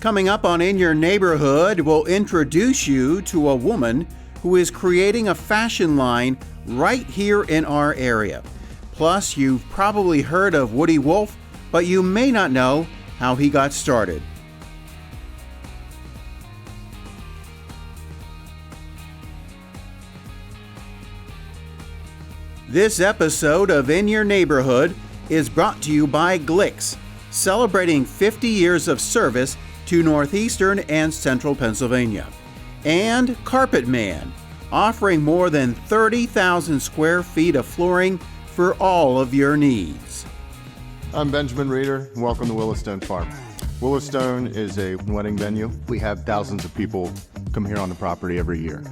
Coming up on In Your Neighborhood, we'll introduce you to a woman who is creating a fashion line right here in our area. Plus, you've probably heard of Woody Wolfe, but you may not know how he got started. This episode of In Your Neighborhood is brought to you by Glicks, celebrating 50 years of service to northeastern and central Pennsylvania, and Carpet Man, offering more than 30,000 square feet of flooring for all of your needs. I'm Benjamin Reeder, and welcome to Willowstone Farm. Willowstone is a wedding venue. We have thousands of people come here on the property every year.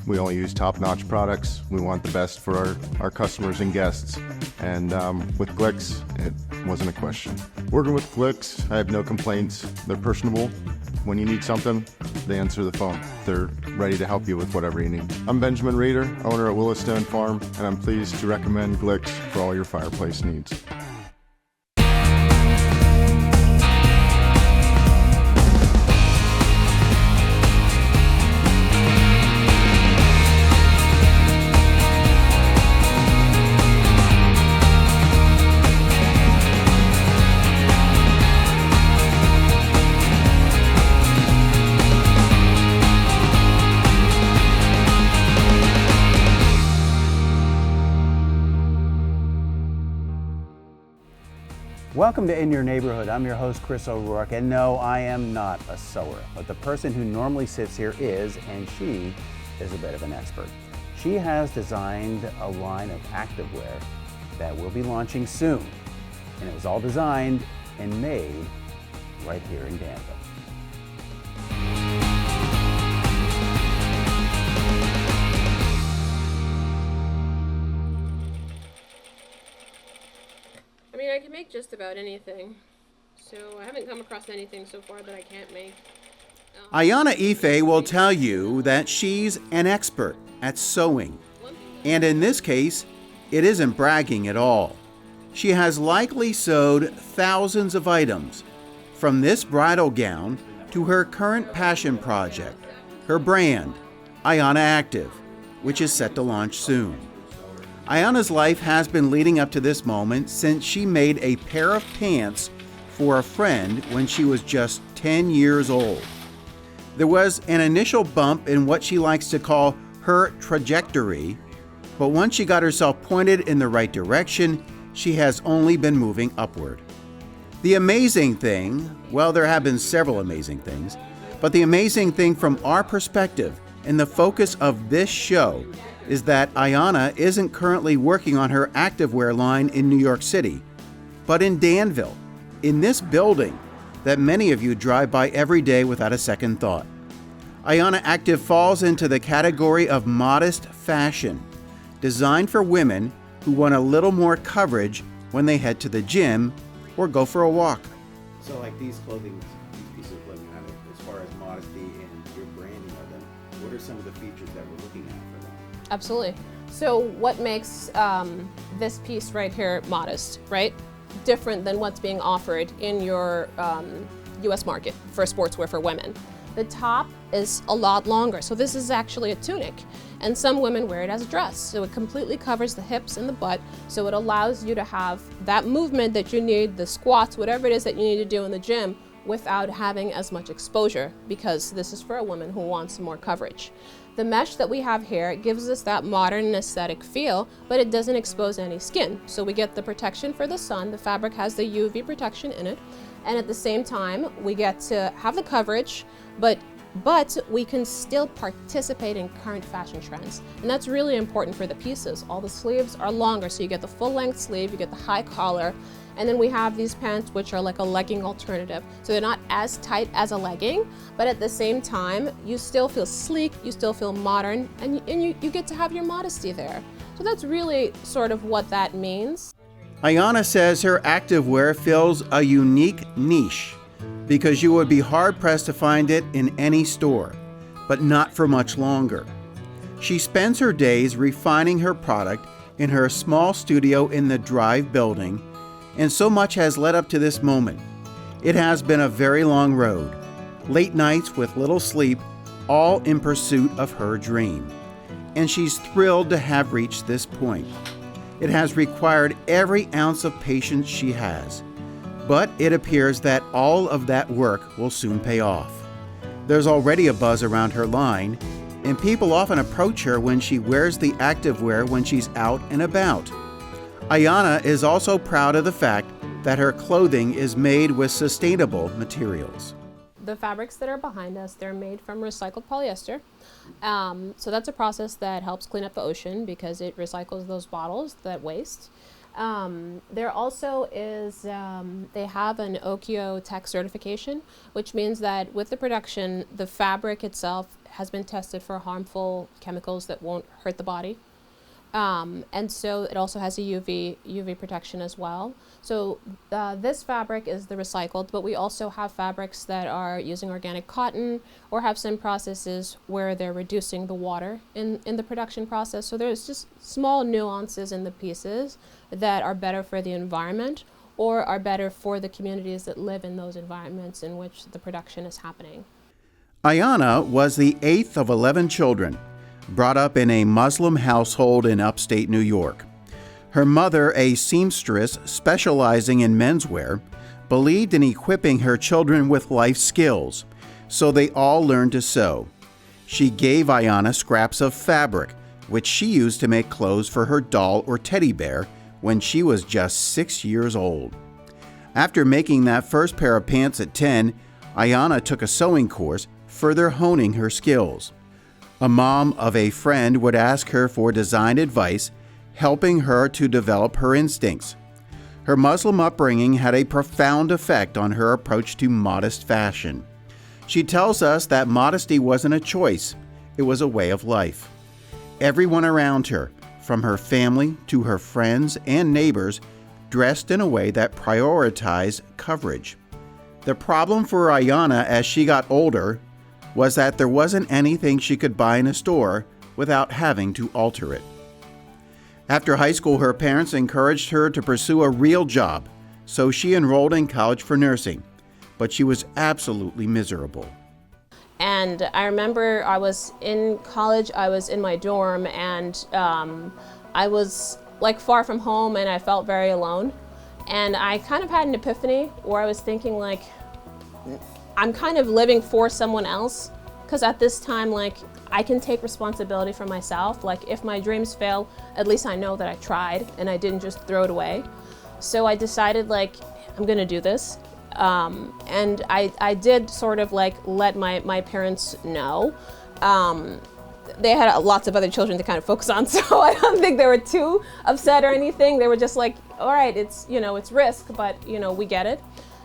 We only use top-notch products. We want the best for our customers and guests. And with Glicks, it wasn't a question. Working with Glicks, I have no complaints. They're personable. When you need something, they answer the phone. They're ready to help you with whatever you need. I'm Benjamin Reeder, owner at Willowstone Farm, and I'm pleased to recommend Glicks for all your fireplace needs. Welcome to In Your Neighborhood. I'm your host, Chris O'Rourke, and no, I am not a sewer, but the person who normally sits here is, and she is a bit of an expert. She has designed a line of activewear that will be launching soon, and it was all designed and made right here in Danville. I can make just about anything, so I haven't come across anything so far that I can't make. Ayana Ife will tell you that she's an expert at sewing, and in this case, it isn't bragging at all. She has likely sewed thousands of items, from this bridal gown to her current passion project, her brand, Ayana Active, which is set to launch soon. Ayana's life has been leading up to this moment since she made a pair of pants for a friend when she was just 10 years old. There was an initial bump in what she likes to call her trajectory, but once she got herself pointed in the right direction, she has only been moving upward. The amazing thing, well, there have been several amazing things, but the amazing thing from our perspective and the focus of this show is that Ayana isn't currently working on her activewear line in New York City, but in Danville, in this building that many of you drive by every day without a second thought. Ayana Active falls into the category of modest fashion, designed for women who want a little more coverage when they head to the gym or go for a walk. So like these pieces of clothing, as far as modesty and your branding of them, what are some of the features that we're looking at for them? Absolutely. So what makes this piece right here modest, right? Different than what's being offered in your US market for sportswear for women. The top is a lot longer. So this is actually a tunic, and some women wear it as a dress. So it completely covers the hips and the butt. So it allows you to have that movement that you need, the squats, whatever it is that you need to do in the gym, without having as much exposure, because this is for a woman who wants more coverage. The mesh that we have here gives us that modern aesthetic feel, but it doesn't expose any skin. So we get the protection for the sun, the fabric has the UV protection in it, and at the same time, we get to have the coverage, but we can still participate in current fashion trends. And that's really important for the pieces. All the sleeves are longer, so you get the full length sleeve, you get the high collar, and then we have these pants which are like a legging alternative. So they're not as tight as a legging, but at the same time, you still feel sleek, you still feel modern, and you get to have your modesty there. So that's really sort of what that means. Ayana says her activewear fills a unique niche because you would be hard-pressed to find it in any store, but not for much longer. She spends her days refining her product in her small studio in the Drive building, and so much has led up to this moment. It has been a very long road, late nights with little sleep, all in pursuit of her dream. And she's thrilled to have reached this point. It has required every ounce of patience she has, but it appears that all of that work will soon pay off. There's already a buzz around her line, and people often approach her when she wears the activewear when she's out and about. Ayana is also proud of the fact that her clothing is made with sustainable materials. The fabrics that are behind us, they're made from recycled polyester. So that's a process that helps clean up the ocean because it recycles those bottles that waste. There also is, they have an Okio Tech certification, which means that with the production, the fabric itself has been tested for harmful chemicals that won't hurt the body. And so it also has a UV protection as well. So this fabric is the recycled, but we also have fabrics that are using organic cotton or have some processes where they're reducing the water in the production process. So there's just small nuances in the pieces that are better for the environment or are better for the communities that live in those environments in which the production is happening. Ayana was the 8th of 11 children, brought up in a Muslim household in upstate New York. Her mother, a seamstress specializing in menswear, believed in equipping her children with life skills, so they all learned to sew. She gave Ayana scraps of fabric, which she used to make clothes for her doll or teddy bear when she was just 6 years old. After making that first pair of pants at 10, Ayana took a sewing course, further honing her skills. A mom of a friend would ask her for design advice, helping her to develop her instincts. Her Muslim upbringing had a profound effect on her approach to modest fashion. She tells us that modesty wasn't a choice, it was a way of life. Everyone around her, from her family to her friends and neighbors, dressed in a way that prioritized coverage. The problem for Ayana as she got older was that there wasn't anything she could buy in a store without having to alter it. After high school, her parents encouraged her to pursue a real job, so she enrolled in college for nursing, but she was absolutely miserable. And I remember I was in college, I was in my dorm, and I was like far from home and I felt very alone. And I kind of had an epiphany where I was thinking like, I'm kind of living for someone else, because at this time, like, I can take responsibility for myself. Like, if my dreams fail, at least I know that I tried and I didn't just throw it away. So I decided, like, I'm gonna do this. And I did sort of like let my parents know. They had lots of other children to kind of focus on, so I don't think they were too upset or anything. They were just like, all right, it's, you know, it's risk, but, you know, we get it.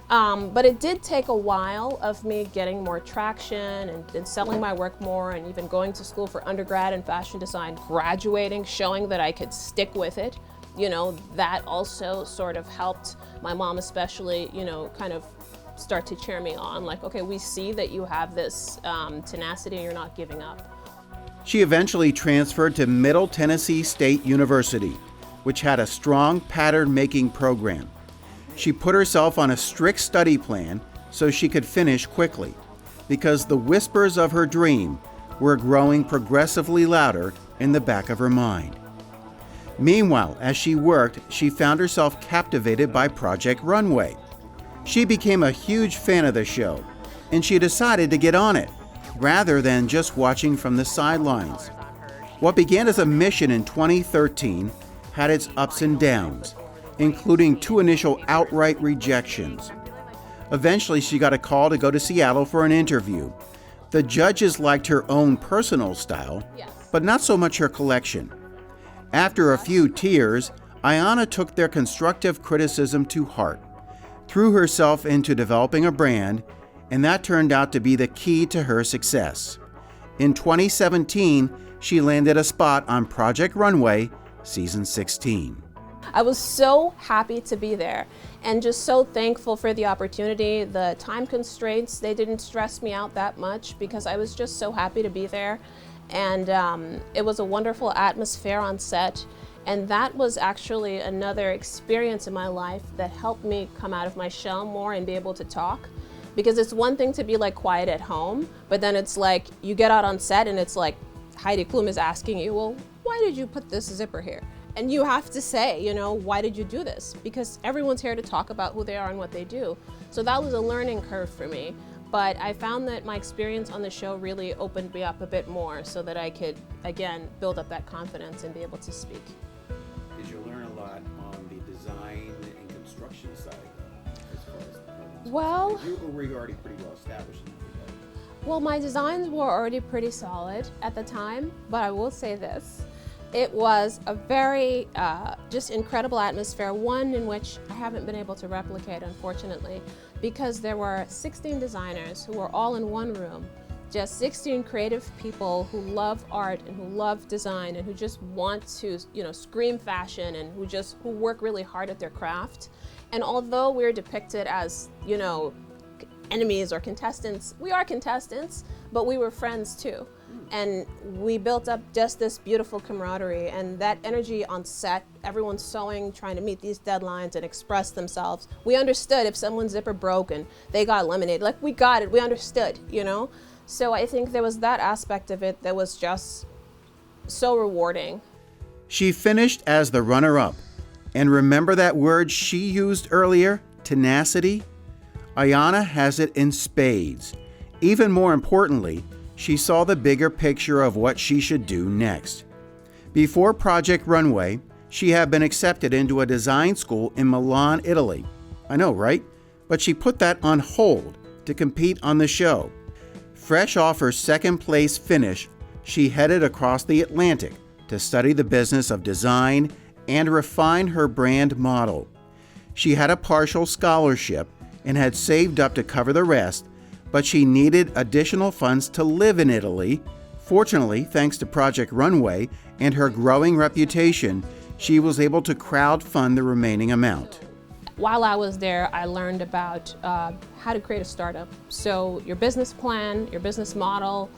But it did take a while of me getting more traction and selling my work more, and even going to school for undergrad in fashion design, graduating, showing that I could stick with it. You know, that also sort of helped my mom especially, you know, kind of start to cheer me on. Like, okay, we see that you have this tenacity and you're not giving up. She eventually transferred to Middle Tennessee State University, which had a strong pattern-making program. She put herself on a strict study plan so she could finish quickly, because the whispers of her dream were growing progressively louder in the back of her mind. Meanwhile, as she worked, she found herself captivated by Project Runway. She became a huge fan of the show, and she decided to get on it, rather than just watching from the sidelines. What began as a mission in 2013 had its ups and downs, including 2 initial outright rejections. Eventually, she got a call to go to Seattle for an interview. The judges liked her own personal style, but not so much her collection. After a few tears, Ayana took their constructive criticism to heart, threw herself into developing a brand, and that turned out to be the key to her success. In 2017, she landed a spot on Project Runway, Season 16. I was so happy to be there and just so thankful for the opportunity. The time constraints, they didn't stress me out that much because I was just so happy to be there. And it was a wonderful atmosphere on set. And that was actually another experience in my life that helped me come out of my shell more and be able to talk. Because it's one thing to be like quiet at home, but then it's like you get out on set and it's like Heidi Klum is asking you, well, why did you put this zipper here? And you have to say, you know, why did you do this? Because everyone's here to talk about who they are and what they do. So that was a learning curve for me. But I found that my experience on the show really opened me up a bit more so that I could, again, build up that confidence and be able to speak. Did you learn a lot on the design and construction side, though, as far as Well, or were you already pretty well established in that regard? Well, my designs were already pretty solid at the time, but I will say this. It was a very just incredible atmosphere, one in which I haven't been able to replicate, unfortunately, because there were 16 designers who were all in one room, just 16 creative people who love art and who love design and who just want to, you know, scream fashion and who work really hard at their craft. And although we're depicted as, you know, enemies or contestants, we are contestants, but we were friends too. And we built up just this beautiful camaraderie, and that energy on set, everyone's sewing, trying to meet these deadlines and express themselves. We understood if someone's zipper broke and they got eliminated, like we got it, we understood, you know? So I think there was that aspect of it that was just so rewarding. She finished as the runner-up. And remember that word she used earlier, tenacity? Ayana has it in spades. Even more importantly, she saw the bigger picture of what she should do next. Before Project Runway, she had been accepted into a design school in Milan, Italy. I know, right? But she put that on hold to compete on the show. Fresh off her second place finish, she headed across the Atlantic to study the business of design and refine her brand model. She had a partial scholarship and had saved up to cover the rest, but she needed additional funds to live in Italy. Fortunately, thanks to Project Runway and her growing reputation, she was able to crowdfund the remaining amount. While I was there, I learned about how to create a startup. So your business plan, your business model,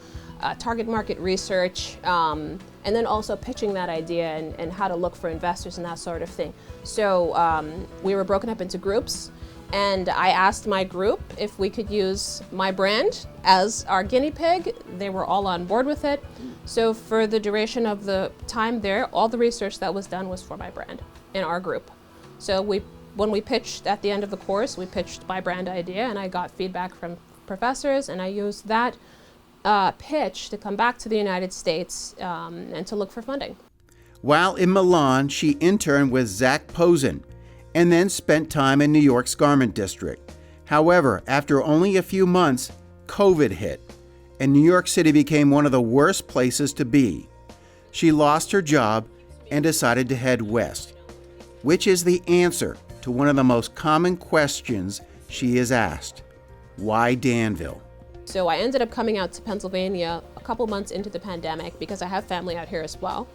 target market research, and then also pitching that idea and how to look for investors and that sort of thing. So we were broken up into groups. And I asked my group if we could use my brand as our guinea pig. They were all on board with it. So for the duration of the time there, all the research that was done was for my brand in our group. So when we pitched at the end of the course, we pitched my brand idea, and I got feedback from professors, and I used that pitch to come back to the United States and to look for funding. While in Milan, she interned with Zach Posen, and then spent time in New York's Garment District. However, after only a few months, COVID hit, and New York City became one of the worst places to be. She lost her job and decided to head west, which is the answer to one of the most common questions she is asked. Why Danville? So I ended up coming out to Pennsylvania a couple months into the pandemic because I have family out here as well.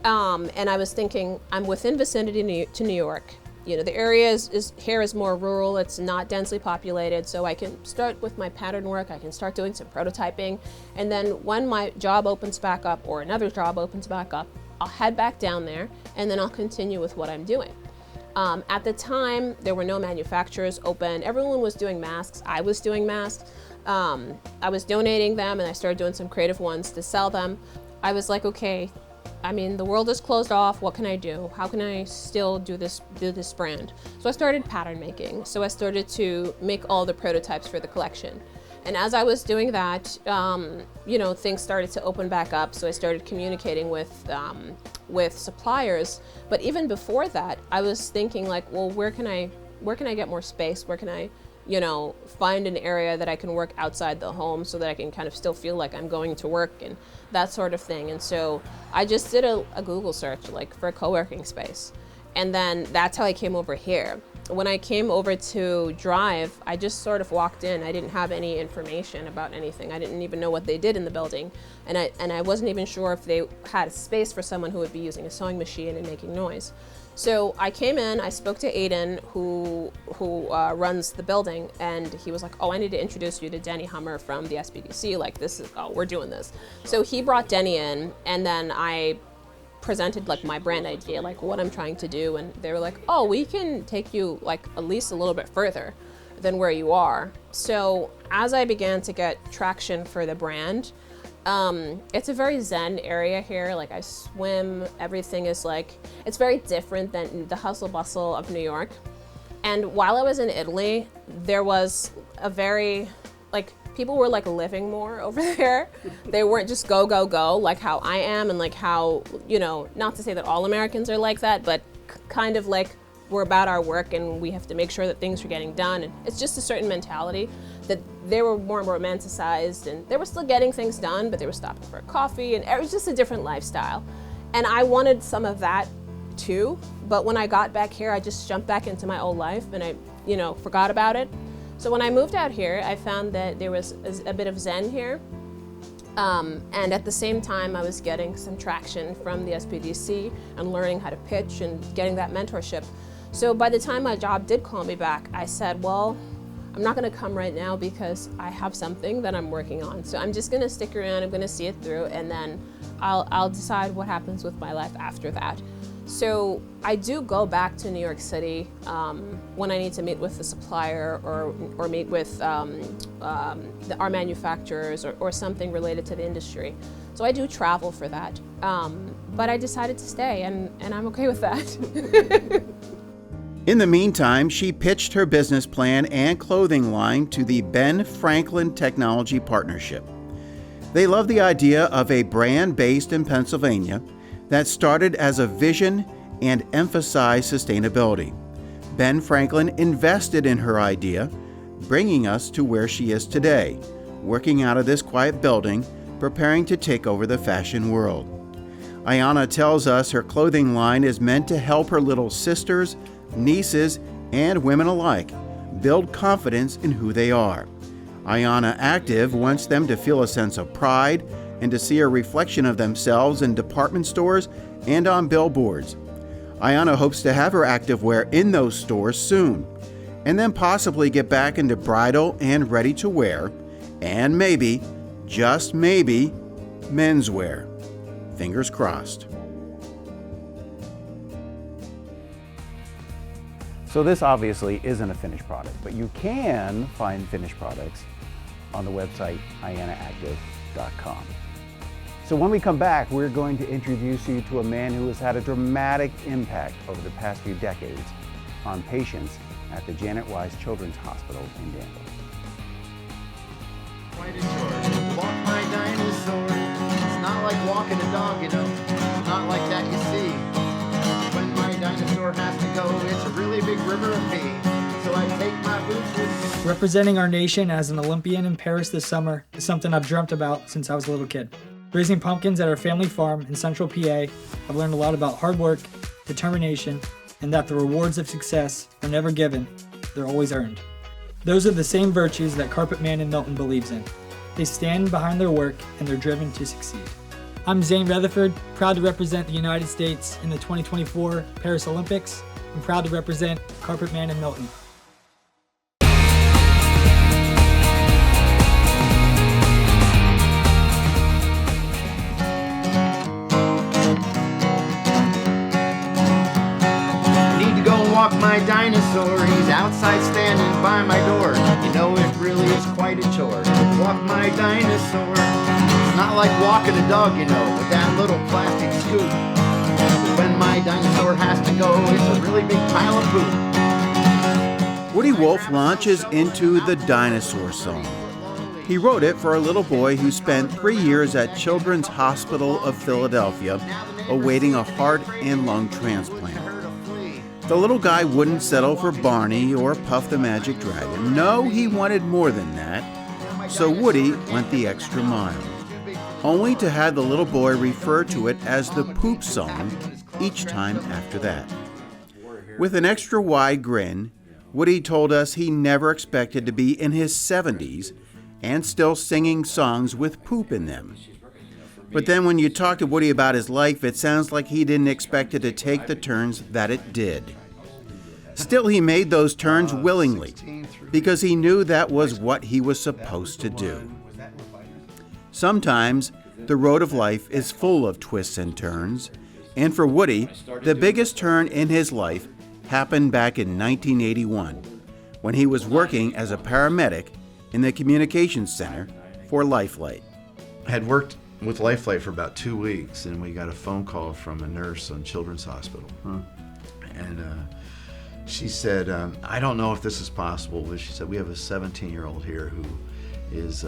And I was thinking, I'm within vicinity to New York. You know, the area here is more rural, it's not densely populated, so I can start with my pattern work, I can start doing some prototyping, and then when my job opens back up or another job opens back up, I'll head back down there and then I'll continue with what I'm doing. At the time, there were no manufacturers open, everyone was doing masks, I was doing masks. I was donating them and I started doing some creative ones to sell them. I was like, okay, I mean, the world is closed off. What can I do? How can I still do this brand? So I started pattern making. So I started to make all the prototypes for the collection. And as I was doing that, you know, things started to open back up. So I started communicating with suppliers. But even before that, I was thinking like, well, where can I get more space? Where can I, you know, find an area that I can work outside the home so that I can kind of still feel like I'm going to work and that sort of thing. And so I just did a Google search like for a co-working space. And then that's how I came over here. When I came over to Drive, I just sort of walked in. I didn't have any information about anything. I didn't even know what they did in the building. And I wasn't even sure if they had a space for someone who would be using a sewing machine and making noise. So I came in, I spoke to Aiden, who runs the building, and he was like, oh, I need to introduce you to Denny Hummer from the SBDC, like we're doing this. So he brought Denny in, and then I presented like my brand idea, like what I'm trying to do, and they were like, oh, we can take you like at least a little bit further than where you are. So as I began to get traction for the brand, it's a very zen area here. Like, I swim, everything is like, it's very different than the hustle bustle of New York. And while I was in Italy, there was a very, like, people were like living more over there. They weren't just go, go, go, like how I am, and like how, you know, not to say that all Americans are like that, but kind of like we're about our work and we have to make sure that things are getting done. And it's just a certain mentality that they were more romanticized, and they were still getting things done, but they were stopping for a coffee, and it was just a different lifestyle. And I wanted some of that too, but when I got back here, I just jumped back into my old life and I, you know, forgot about it. So when I moved out here, I found that there was a bit of zen here. And at the same time, I was getting some traction from the SPDC and learning how to pitch and getting that mentorship. So by the time my job did call me back, I said, well, I'm not gonna come right now because I have something that I'm working on. So I'm just gonna stick around, I'm gonna see it through, and then I'll decide what happens with my life after that. So I do go back to New York City when I need to meet with the supplier or meet with our manufacturers or something related to the industry. So I do travel for that. But I decided to stay, and I'm okay with that. In the meantime, she pitched her business plan and clothing line to the Ben Franklin Technology Partnership. They love the idea of a brand based in Pennsylvania that started as a vision and emphasized sustainability. Ben Franklin invested in her idea, bringing us to where she is today, working out of this quiet building, preparing to take over the fashion world. Ayana tells us her clothing line is meant to help her little sisters, nieces, and women alike build confidence in who they are. Ayana Active wants them to feel a sense of pride and to see a reflection of themselves in department stores and on billboards. Ayana hopes to have her activewear in those stores soon, and then possibly get back into bridal and ready to wear, and maybe, just maybe, menswear. Fingers crossed. So this obviously isn't a finished product, but you can find finished products on the website ayanaactive.com. So when we come back, we're going to introduce you to a man who has had a dramatic impact over the past few decades on patients at the Janet Wise Children's Hospital in Danville. Quite a chore. Walk my dinosaur. It's not like walking a dog, you know. It's not like that you see. When my dinosaur has to go, it's a really big river of pee. So I take my boots with me. Representing our nation as an Olympian in Paris this summer is something I've dreamt about since I was a little kid. Raising pumpkins at our family farm in central PA, I've learned a lot about hard work, determination, and that the rewards of success are never given, they're always earned. Those are the same virtues that Carpet Man in Milton believes in. They stand behind their work and they're driven to succeed. I'm Zane Rutherford, proud to represent the United States in the 2024 Paris Olympics, and proud to represent Carpet Man in Milton. Walk my dinosaur, he's outside standing by my door. You know it really is quite a chore. Walk my dinosaur. It's not like walking a dog, you know, with that little plastic scoop. When my dinosaur has to go, it's a really big pile of poop. Woody Wolfe launches into the dinosaur song. He wrote it for a little boy who spent 3 years at Children's Hospital of Philadelphia awaiting a heart and lung transplant. The little guy wouldn't settle for Barney or Puff the Magic Dragon. No, he wanted more than that. So Woody went the extra mile, only to have the little boy refer to it as the poop song each time after that. With an extra wide grin, Woody told us he never expected to be in his 70s and still singing songs with poop in them. But then when you talk to Woody about his life, it sounds like he didn't expect it to take the turns that it did. Still, he made those turns willingly because he knew that was what he was supposed to do. Sometimes the road of life is full of twists and turns, and for Woody, the biggest turn in his life happened back in 1981 when he was working as a paramedic in the communications center for Lifelight. I had worked with Lifelight for about 2 weeks, and we got a phone call from a nurse on Children's Hospital. And she said, I don't know if this is possible, but she said, we have a 17-year-old here who is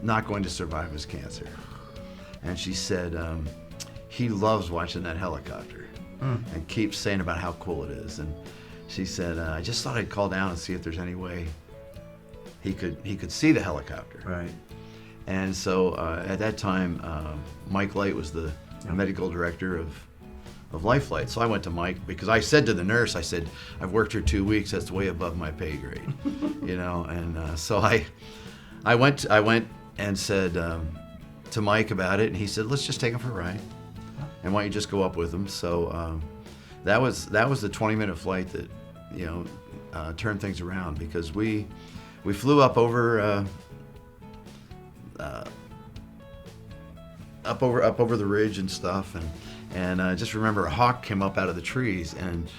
not going to survive his cancer. And she said, he loves watching that helicopter and keeps saying about how cool it is. And she said, I just thought I'd call down and see if there's any way he could see the helicopter. Right. And so at that time, Mike Light was the medical director of Lifelight. So I went to Mike because I said to the nurse, I said, I've worked here 2 weeks, that's way above my pay grade, you know. And so I went and said to Mike about it, and he said, let's just take him for a ride, and why don't you just go up with him? So that was the 20-minute flight that, you know, turned things around, because we flew up over up over the ridge and stuff, and I just remember a hawk came up out of the trees, and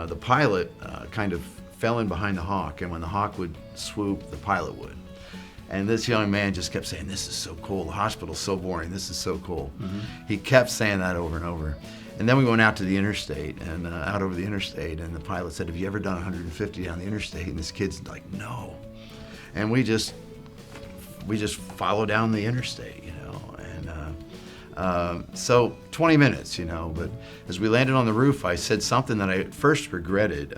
the pilot kind of fell in behind the hawk, and when the hawk would swoop, the pilot would. And this young man just kept saying, this is so cool, the hospital's so boring, this is so cool. He kept saying that over and over. And then we went out to the interstate, and out over the interstate, and the pilot said, have you ever done 150 down the interstate? And this kid's like, no. And we just follow down the interstate, you know. And so 20 minutes, you know. But as we landed on the roof, I said something that I at first regretted,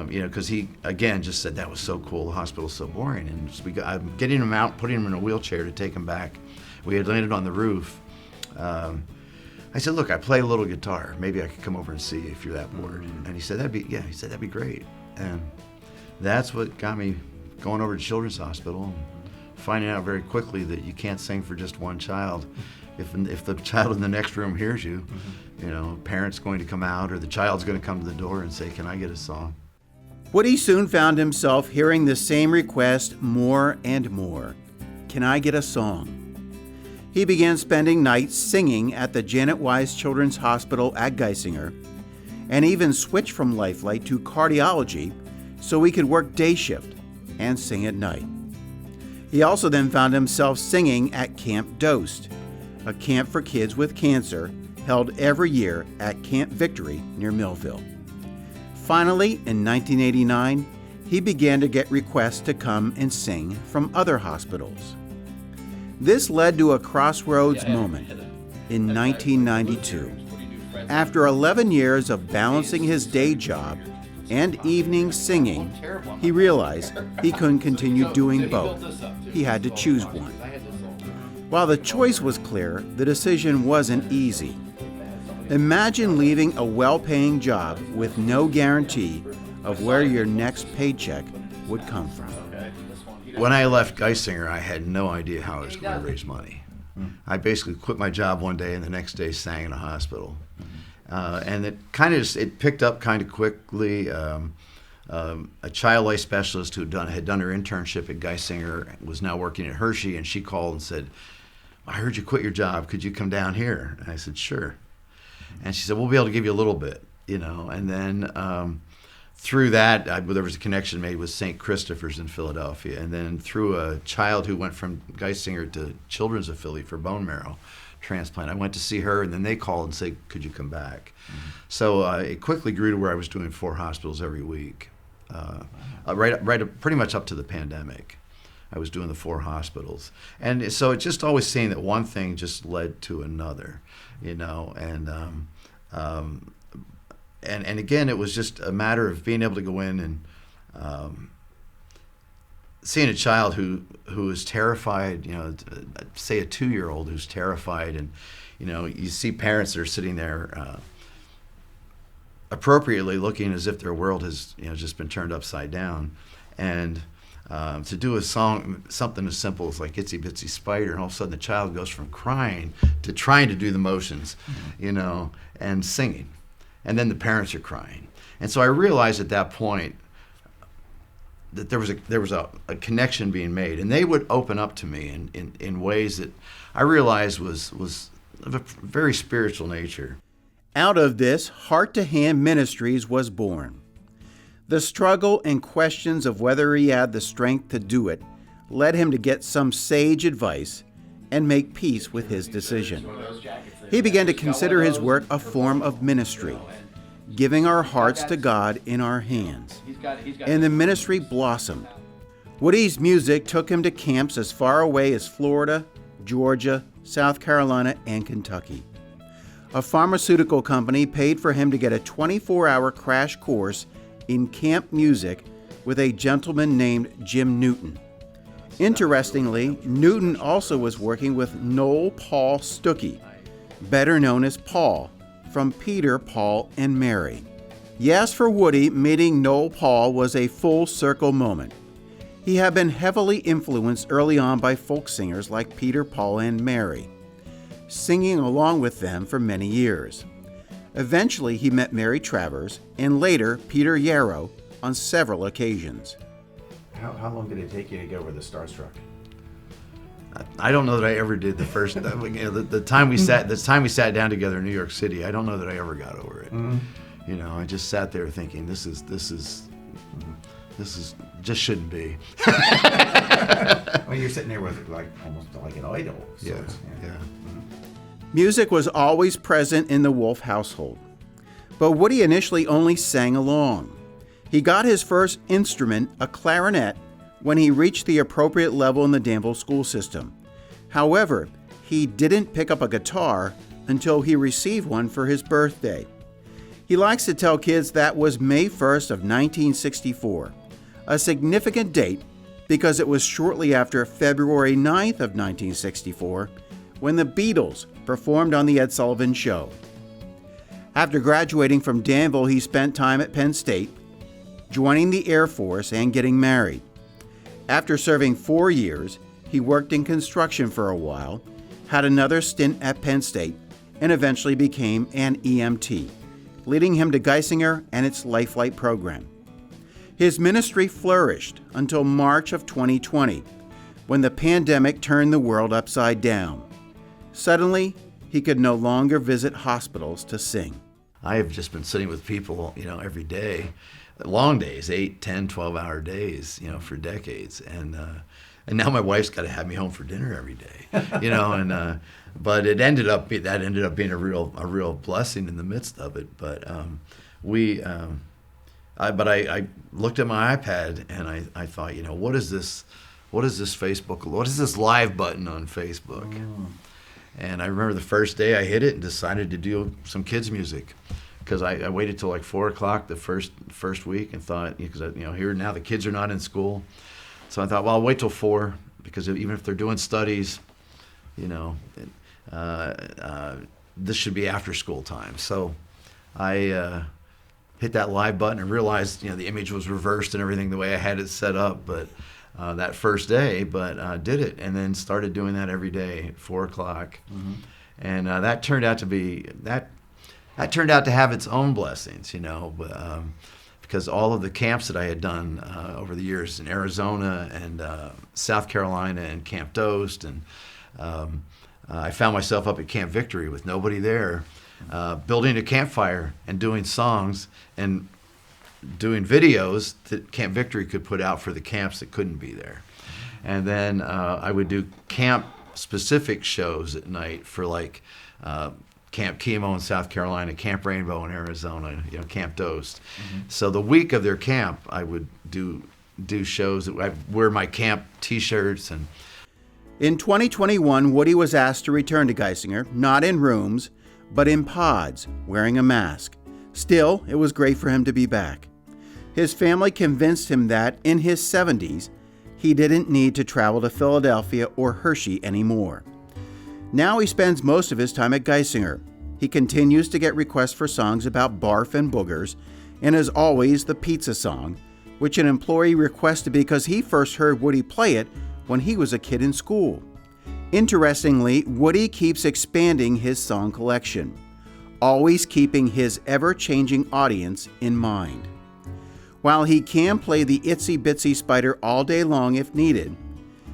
you know, because he again just said that was so cool, the hospital's so boring. And I'm getting him out, putting him in a wheelchair to take him back. We had landed on the roof. I said, look, I play a little guitar. Maybe I could come over and see you if you're that bored. And he said, that'd be great. And that's what got me going over to Children's Hospital and finding out very quickly that you can't sing for just one child. If the child in the next room hears you, you know, parent's going to come out, or the child's going to come to the door and say, can I get a song? Woody soon found himself hearing the same request more and more. Can I get a song? He began spending nights singing at the Janet Wise Children's Hospital at Geisinger, and even switched from Lifelight to cardiology so he could work day shift and sing at night. He also then found himself singing at Camp Dosed, a camp for kids with cancer held every year at Camp Victory near Millville. Finally, in 1989, he began to get requests to come and sing from other hospitals. This led to a crossroads moment in 1992. After 11 years of balancing his day job and evening singing, he realized he couldn't continue doing both. He had to choose one. While the choice was clear, the decision wasn't easy. Imagine leaving a well-paying job with no guarantee of where your next paycheck would come from. When I left Geisinger, I had no idea how I was going to raise money. I basically quit my job one day, and the next day sang in a hospital. And it picked up kind of quickly. A child life specialist who had done her internship at Geisinger was now working at Hershey, and she called and said, I heard you quit your job. Could you come down here? And I said, sure. And she said, we'll be able to give you a little bit, you know. And then through that, there was a connection made with St. Christopher's in Philadelphia. And then through a child who went from Geisinger to Children's Affiliate for bone marrow transplant, I went to see her, and then they called and said, could you come back? So it quickly grew to where I was doing 4 hospitals every week, pretty much up to the pandemic. I was doing the 4 hospitals. And so it just always seemed that one thing just led to another, you know. And again, it was just a matter of being able to go in and seeing a child who is terrified, you know, say a 2-year-old who's terrified, and, you know, you see parents that are sitting there appropriately looking as if their world has, you know, just been turned upside down. And to do a song, something as simple as like Itsy Bitsy Spider, and all of a sudden the child goes from crying to trying to do the motions, you know, and singing. And then the parents are crying. And so I realized at that point that there was a connection being made, and they would open up to me in ways that I realized was of a very spiritual nature. Out of this, Heart to Hand Ministries was born. The struggle and questions of whether he had the strength to do it led him to get some sage advice and make peace with his decision. He began to consider his work a form of ministry, giving our hearts to God in our hands. And the ministry blossomed. Woody's music took him to camps as far away as Florida, Georgia, South Carolina, and Kentucky. A pharmaceutical company paid for him to get a 24-hour crash course in camp music with a gentleman named Jim Newton. Interestingly, Newton also was working with Noel Paul Stuckey, better known as Paul, from Peter, Paul, and Mary. Yes, for Woody, meeting Noel Paul was a full circle moment. He had been heavily influenced early on by folk singers like Peter, Paul, and Mary, singing along with them for many years. Eventually, he met Mary Travers and later Peter Yarrow on several occasions. How long did it take you to get over the starstruck? I don't know that I ever did the first. The time we sat down together in New York City, I don't know that I ever got over it. Mm-hmm. You know, I just sat there thinking, this is just shouldn't be. Well, you're sitting there with almost like an idol. So Yeah. Mm-hmm. Music was always present in the Wolfe household, but Woody initially only sang along. He got his first instrument, a clarinet, when he reached the appropriate level in the Danville school system. However, he didn't pick up a guitar until he received one for his birthday. He likes to tell kids that was May 1st of 1964, a significant date because it was shortly after February 9th of 1964 when the Beatles performed on The Ed Sullivan Show. After graduating from Danville, he spent time at Penn State, joining the Air Force and getting married. After serving 4 years, he worked in construction for a while, had another stint at Penn State, and eventually became an EMT, leading him to Geisinger and its Lifelight program. His ministry flourished until March of 2020, when the pandemic turned the world upside down. Suddenly, he could no longer visit hospitals to sing. I have just been sitting with people, every day, long days, 8, 10, 12-hour days, for decades. And now my wife's got to have me home for dinner every day, but it ended up being a real blessing in the midst of it. But I looked at my iPad and I thought, what is this Facebook? What is this live button on Facebook? Mm. And I remember the first day I hit it and decided to do some kids music, because I waited till like 4 o'clock the first week and thought, because here now the kids are not in school, so I thought, well, I'll wait till 4, because even if they're doing studies, this should be after school time. So I hit that live button and realized the image was reversed and everything the way I had it set up, but that first day, did it, and then started doing that every day at 4 o'clock. Mm-hmm. And that turned out to have its own blessings, because all of the camps that I had done over the years in Arizona and South Carolina and Camp Dost, and I found myself up at Camp Victory with nobody there, building a campfire and doing songs and doing videos that Camp Victory could put out for the camps that couldn't be there. And then I would do camp-specific shows at night for Camp Chemo in South Carolina, Camp Rainbow in Arizona, Camp Dost. Mm-hmm. So the week of their camp, I would do shows. I'd wear my camp T-shirts. And in 2021, Woody was asked to return to Geisinger, not in rooms, but in pods, wearing a mask. Still, it was great for him to be back. His family convinced him that, in his 70s, he didn't need to travel to Philadelphia or Hershey anymore. Now he spends most of his time at Geisinger. He continues to get requests for songs about barf and boogers, and as always, the pizza song, which an employee requested because he first heard Woody play it when he was a kid in school. Interestingly, Woody keeps expanding his song collection, always keeping his ever-changing audience in mind. While he can play the Itsy Bitsy Spider all day long if needed,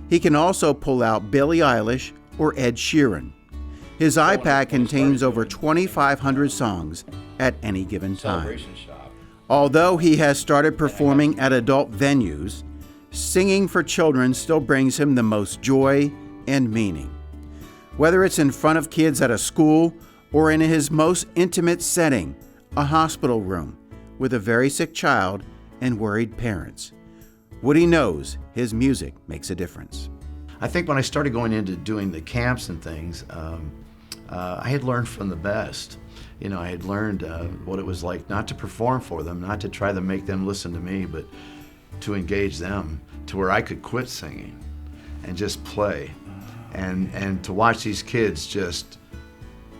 he can also pull out Billie Eilish or Ed Sheeran. His iPad contains over 2,500 songs at any given time. Although he has started performing at adult venues, singing for children still brings him the most joy and meaning. Whether it's in front of kids at a school or in his most intimate setting, a hospital room, with a very sick child and worried parents, Woody knows his music makes a difference. I think when I started going into doing the camps and things, I had learned from the best. You know, I had learned what it was like not to perform for them, not to try to make them listen to me, but to engage them to where I could quit singing and just play. And to watch these kids just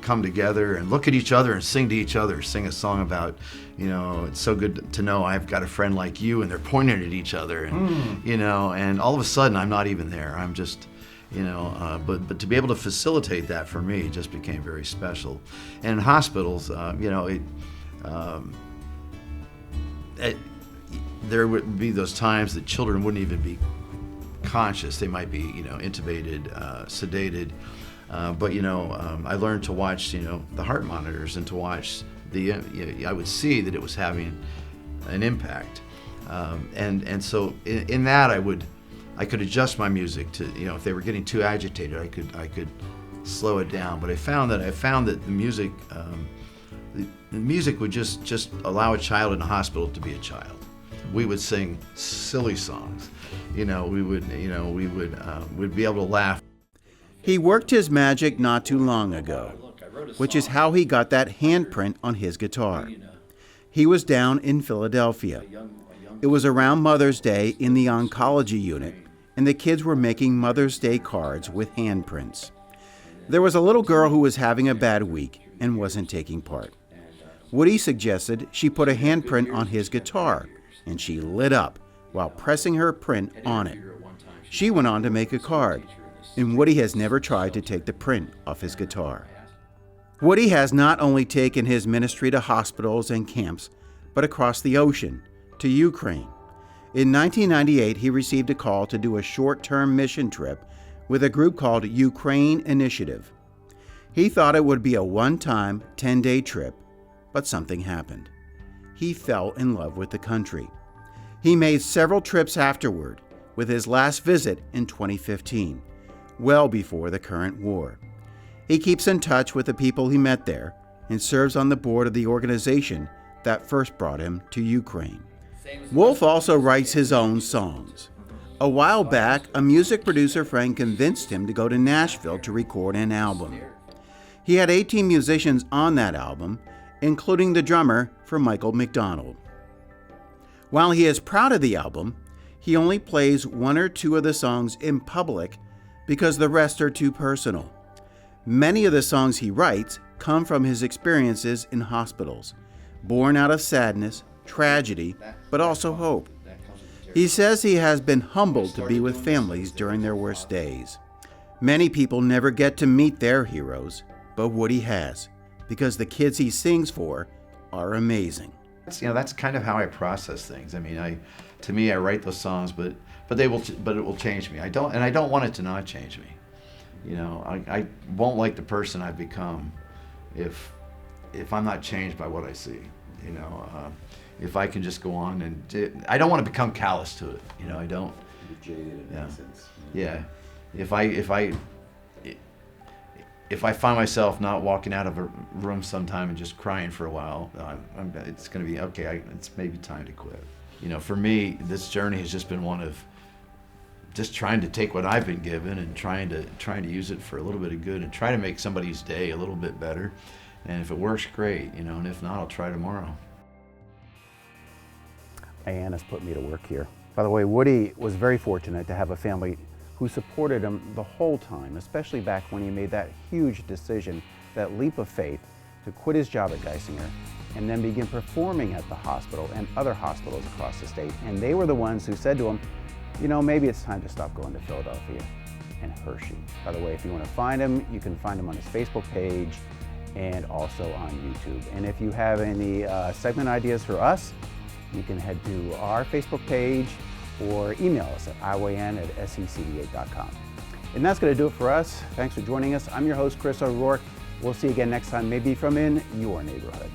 come together and look at each other and sing to each other, sing a song about, you know, it's so good to know I've got a friend like you, and they're pointing at each other, and you know, and all of a sudden I'm not even there. I'm just, you know, but to be able to facilitate that for me just became very special. And in hospitals, you know, there would be those times that children wouldn't even be conscious. They might be, you know, intubated, sedated. But you know, I learned to watch, you know, the heart monitors, and to watch the. I would see that it was having an impact, and so in that I could adjust my music to, you know, if they were getting too agitated, I could slow it down. But I found that the music, the music would just allow a child in a hospital to be a child. We would sing silly songs, you know. We'd be able to laugh. He worked his magic not too long ago, which is how he got that handprint on his guitar. He was down in Philadelphia. It was around Mother's Day in the oncology unit, and the kids were making Mother's Day cards with handprints. There was a little girl who was having a bad week and wasn't taking part. Woody suggested she put a handprint on his guitar, and she lit up while pressing her print on it. She went on to make a card, and Woody has never tried to take the print off his guitar. Woody has not only taken his ministry to hospitals and camps, but across the ocean, to Ukraine. In 1998, he received a call to do a short-term mission trip with a group called Ukraine Initiative. He thought it would be a one-time, 10-day trip, but something happened. He fell in love with the country. He made several trips afterward, with his last visit in 2015. Well before the current war. He keeps in touch with the people he met there and serves on the board of the organization that first brought him to Ukraine. Wolfe also writes his own songs. A while back, a music producer friend convinced him to go to Nashville to record an album. He had 18 musicians on that album, including the drummer for Michael McDonald. While he is proud of the album, he only plays one or two of the songs in public because the rest are too personal. Many of the songs he writes come from his experiences in hospitals, born out of sadness, tragedy, but also hope. He says he has been humbled to be with families during their worst days. Many people never get to meet their heroes, but Woody has, because the kids he sings for are amazing. You know, that's kind of how I process things. I mean, to me, I write those songs, but it will change me. I don't want it to not change me. You know, I won't like the person I've become if I'm not changed by what I see. You know, if I can just go on and I don't want to become callous to it. You know, I don't. Jaded in that sense. Yeah. If I find myself not walking out of a room sometime and just crying for a while, it's going to be okay. It's maybe time to quit. You know, for me, this journey has just been one of just trying to take what I've been given and trying to use it for a little bit of good and try to make somebody's day a little bit better. And if it works, great. You know, and if not, I'll try tomorrow. Ayana's put me to work here. By the way, Woody was very fortunate to have a family who supported him the whole time, especially back when he made that huge decision, that leap of faith, to quit his job at Geisinger and then begin performing at the hospital and other hospitals across the state. And they were the ones who said to him, you know, maybe it's time to stop going to Philadelphia and Hershey. By the way, if you want to find him, you can find him on his Facebook page and also on YouTube. And if you have any segment ideas for us, you can head to our Facebook page or email us at IYN@secda.com. And that's going to do it for us. Thanks for joining us. I'm your host, Chris O'Rourke. We'll see you again next time, maybe from in your neighborhood.